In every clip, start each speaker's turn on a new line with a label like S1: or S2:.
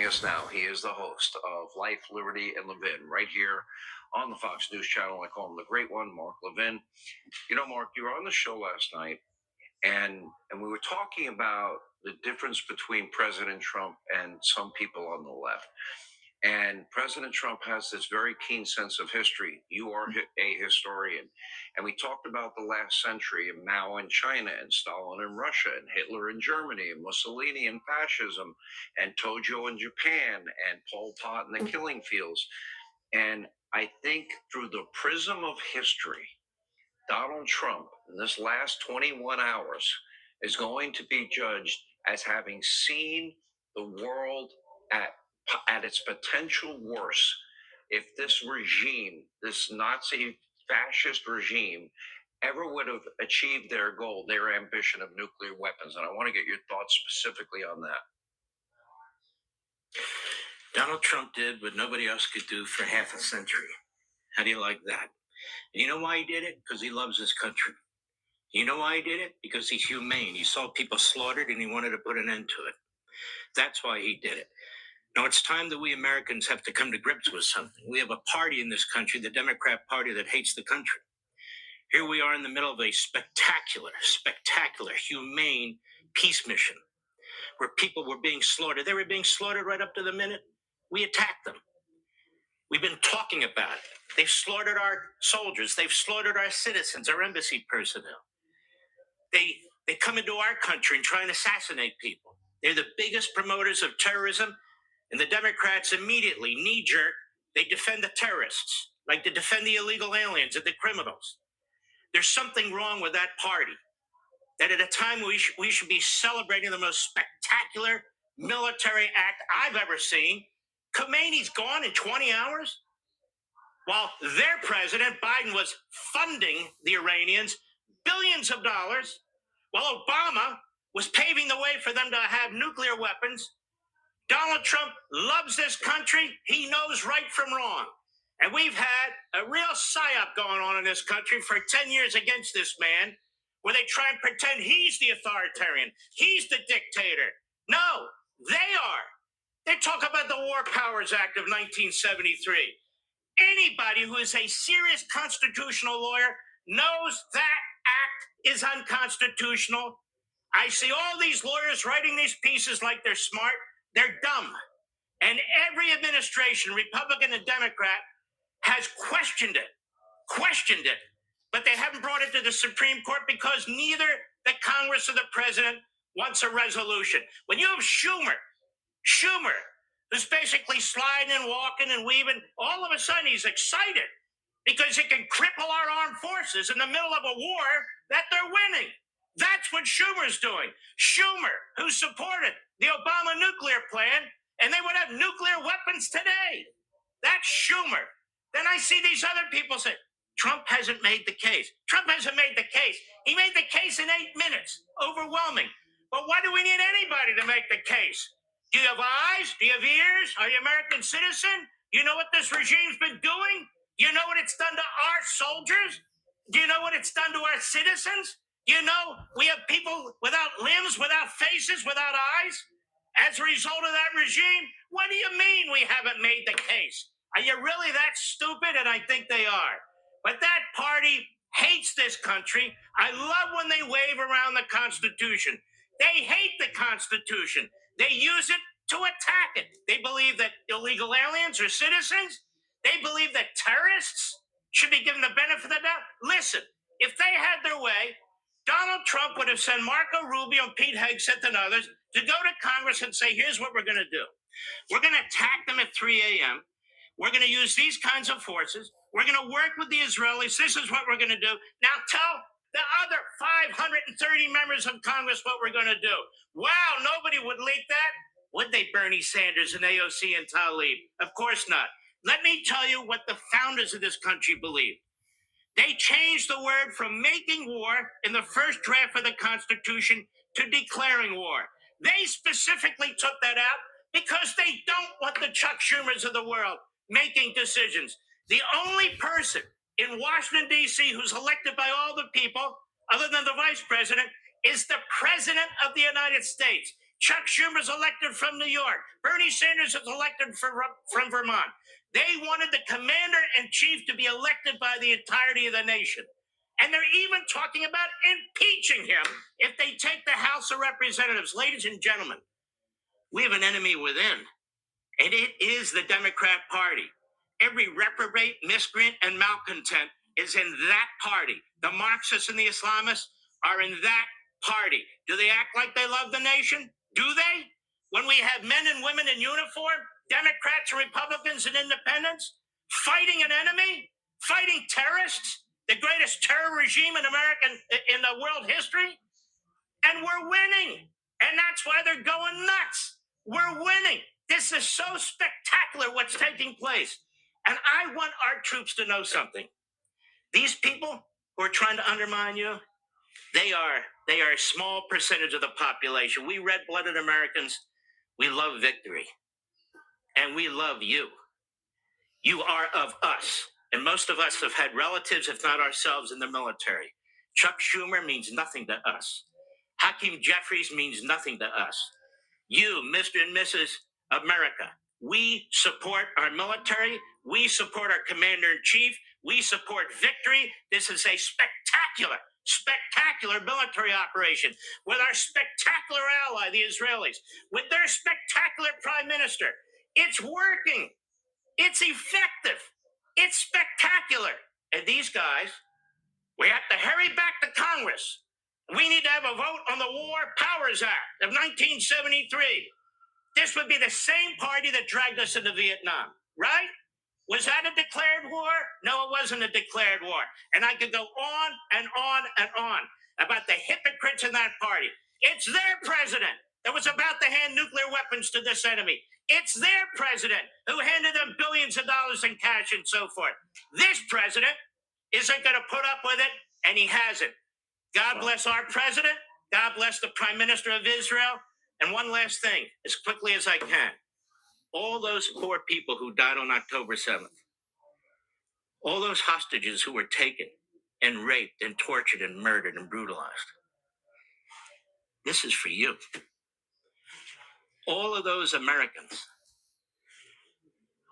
S1: joining us now. He is the host of Life, Liberty, and Levin right here on the Fox News channel. I call him the Great One, Mark Levin. You know, Mark, you were on the show last night, and we were talking about the difference between President Trump and some people on the left. And President Trump has this very keen sense of history. You are a historian. And we talked about the last century and Mao in China and Stalin in Russia and Hitler in Germany and Mussolini and fascism and Tojo in Japan and Pol Pot in the killing fields. And I think through the prism of history, Donald Trump in this last 21 hours is going to be judged as having seen the world at its potential worst if this regime, this Nazi fascist regime, ever would have achieved their goal, their ambition of nuclear weapons. And I want to get your thoughts specifically on that.
S2: Donald Trump did what nobody else could do for half a century. How do you like that? And you know why he did it? Because he loves his country. You know why he did it? Because he's humane. He saw people slaughtered and he wanted to put an end to it. That's why he did it. Now, it's time that we Americans have to come to grips with something. We have a party in this country, the Democrat Party, that hates the country. Here we are in the middle of a spectacular, humane peace mission where people were being slaughtered. They were being slaughtered right up to the minute we attacked them. We've been talking about it. They've slaughtered our soldiers. They've slaughtered our citizens, our embassy personnel. They come into our country and try and assassinate people. They're the biggest promoters of terrorism. And the Democrats immediately, knee-jerk, they defend the terrorists, like they defend the illegal aliens and the criminals. There's something wrong with that party, that at a time we should be celebrating the most spectacular military act I've ever seen. Khomeini's gone in 20 hours, while their president, Biden, was funding the Iranians billions of dollars, while Obama was paving the way for them to have nuclear weapons. Donald Trump loves this country. He knows right from wrong. And we've had a real psyop going on in this country for 10 years against this man, where they try and pretend he's the authoritarian. He's the dictator. No, they are. They talk about the War Powers Act of 1973. Anybody who is a serious constitutional lawyer knows that act is unconstitutional. I see all these lawyers writing these pieces like they're smart. They're dumb. And every administration, Republican and Democrat, has questioned it. But they haven't brought it to the Supreme Court because neither the Congress or the president wants a resolution. When you have Schumer, who's basically sliding and walking and weaving, all of a sudden he's excited because he can cripple our armed forces in the middle of a war that they're winning. That's what Schumer's doing. Schumer, who supported the Obama nuclear plan, and they would have nuclear weapons today. That's Schumer. Then I see these other people say, Trump hasn't made the case. Trump hasn't made the case. He made the case in 8 minutes. Overwhelming. But why do we need anybody to make the case? Do you have eyes? Do you have ears? Are you an American citizen? Do you know what this regime's been doing? Do you know what it's done to our soldiers? Do you know what it's done to our citizens? You know, we have people without limbs, without faces, without eyes as a result of that regime. What do you mean we haven't made the case? Are you really that stupid? And I think they are. But that party hates this country. I love when they wave around the Constitution. They hate the Constitution. They use it to attack it. They believe that illegal aliens are citizens. They believe that terrorists should be given the benefit of the doubt. Listen, if they had their way, Donald Trump would have sent Marco Rubio and Pete Hegseth and others to go to Congress and say, here's what we're going to do. We're going to attack them at 3 a.m. We're going to use these kinds of forces. We're going to work with the Israelis. This is what we're going to do. Now tell the other 530 members of Congress what we're going to do. Wow, nobody would leak that. Would they, Bernie Sanders and AOC and Tlaib? Of course not. Let me tell you what the founders of this country believe. They changed the word from making war in the first draft of the Constitution to declaring war. They specifically took that out because they don't want the Chuck Schumers of the world making decisions. The only person in Washington, D.C. who's elected by all the people, other than the vice president, is the president of the United States. Chuck Schumer's elected from New York. Bernie Sanders is elected from Vermont. They wanted the commander in chief to be elected by the entirety of the nation. And they're even talking about impeaching him if they take the House of Representatives. Ladies and gentlemen, we have an enemy within, and it is the Democrat Party. Every reprobate, miscreant, and malcontent is in that party. The Marxists and the Islamists are in that party. Do they act like they love the nation? Do they? When we have men and women in uniform, Democrats, Republicans, and independents, fighting an enemy, fighting terrorists, the greatest terror regime in the world history, and we're winning. And that's why they're going nuts. We're winning. This is so spectacular what's taking place. And I want our troops to know something. These people who are trying to undermine you, they are a small percentage of the population. We red-blooded Americans, we love victory. And we love you. You are of us. And most of us have had relatives, if not ourselves, in the military. Chuck Schumer means nothing to us. Hakeem Jeffries means nothing to us. You, Mr. and Mrs. America, we support our military. We support our commander-in-chief. We support victory. This is a spectacular military operation with our spectacular ally, the Israelis, with their spectacular prime minister. It's working. It's effective. It's spectacular. And these guys, we have to hurry back to Congress. We need to have a vote on the War Powers Act of 1973. This would be the same party that dragged us into Vietnam, right? Was that a declared war? No, it wasn't a declared war. And I could go on and on and on about the hypocrites in that party. It's their president that was about to hand nuclear weapons to this enemy. It's their president who handed them billions of dollars in cash and so forth. This president isn't going to put up with it, and he hasn't. God bless our president. God bless the Prime Minister of Israel. And one last thing, as quickly as I can. All those poor people who died on October 7th, all those hostages who were taken and raped and tortured and murdered and brutalized, this is for you. All of those Americans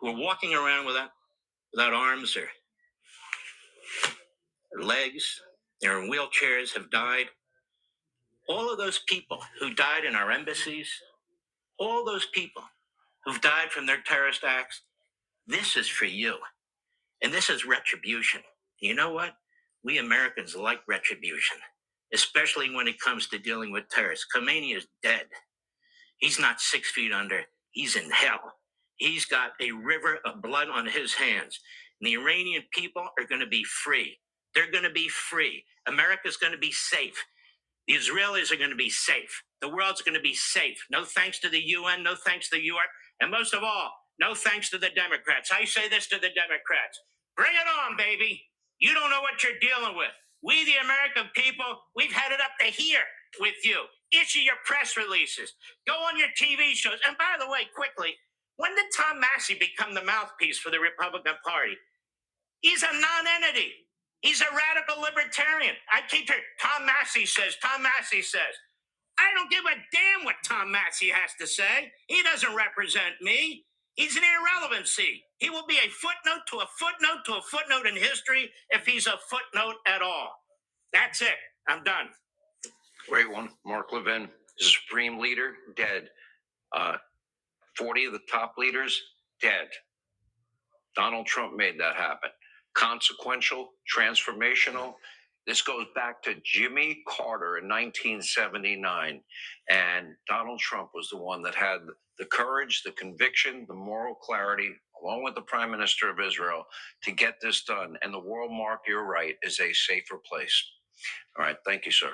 S2: who are walking around without arms or legs, they're in wheelchairs, have died. All of those people who died in our embassies, all those people who've died from their terrorist acts, this is for you. And this is retribution. You know what? We Americans like retribution, especially when it comes to dealing with terrorists. Khomeini is dead. He's not 6 feet under. He's in hell. He's got a river of blood on his hands. And the Iranian people are going to be free. They're going to be free. America's going to be safe. The Israelis are going to be safe. The world's going to be safe. No thanks to the UN, no thanks to Europe, and most of all, no thanks to the Democrats. I say this to the Democrats. Bring it on, baby. You don't know what you're dealing with. We, the American people, we've had it up to here with you. Issue your press releases. Go on your TV shows. And by the way, quickly, when did Tom Massey become the mouthpiece for the Republican Party? He's a non-entity. He's a radical libertarian. I keep hearing, Tom Massey says, Tom Massey says. I don't give a damn what Tom Massey has to say. He doesn't represent me. He's an irrelevancy. He will be a footnote to a footnote to a footnote in history if he's a footnote at all. That's it. I'm done.
S1: Great one. Mark Levin, supreme leader, dead. 40 of the top leaders, dead. Donald Trump made that happen. Consequential, transformational. This goes back to Jimmy Carter in 1979. And Donald Trump was the one that had the courage, the conviction, the moral clarity, along with the Prime Minister of Israel, to get this done. And the world, Mark, you're right, is a safer place. All right. Thank you, sir.